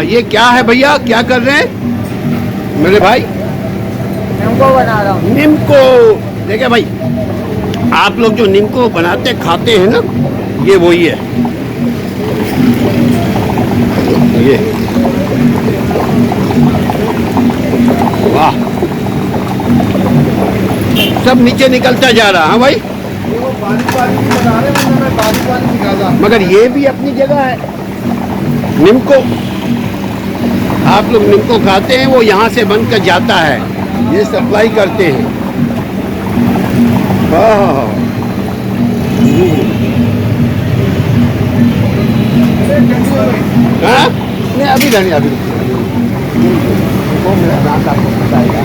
ये क्या है भैया, क्या कर रहे हैं मेरे भाई? निम्को बना रहा हूँ। निम्को। देखिए भाई, आप लोग जो निम्को बनाते खाते हैं ना, ये वही है। ये वाह, सब नीचे निकलता जा रहा है। हाँ भाई, मगर ये भी अपनी जगह है। निम्को, आप लोग निम्को खाते हैं, वो यहाँ से बनकर जाता है, ये सप्लाई करते हैं। हाँ, हाँ? नहीं अभी नहीं, अभी वो मेरा दांत आपको बताएगा।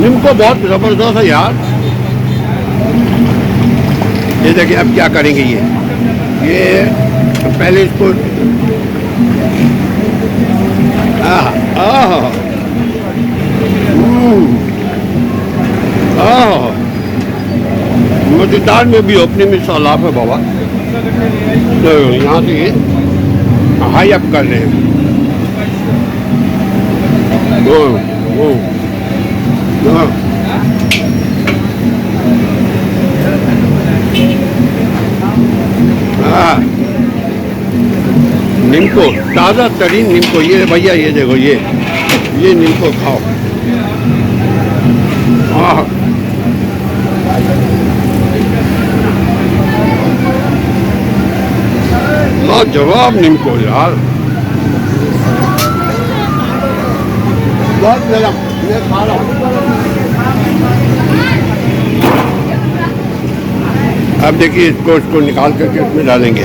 निम्को बहुत जबरदस्त है यार। ये देखिए अब क्या करेंगे ये पहले इसको मजेदार में भी अपने में सलाब है बाबा। तो यहाँ से ये हाई अप कर रहे हैं। निम्को, ताज़ा तरीन निम्को। ये भैया ये देखो, ये निम्को खाओ। हाँ, जवाब निम्को यार, बहुत ज़्यादा मैं खा रहा हूँ। अब देखिए इसको निकाल करके इसमें डालेंगे।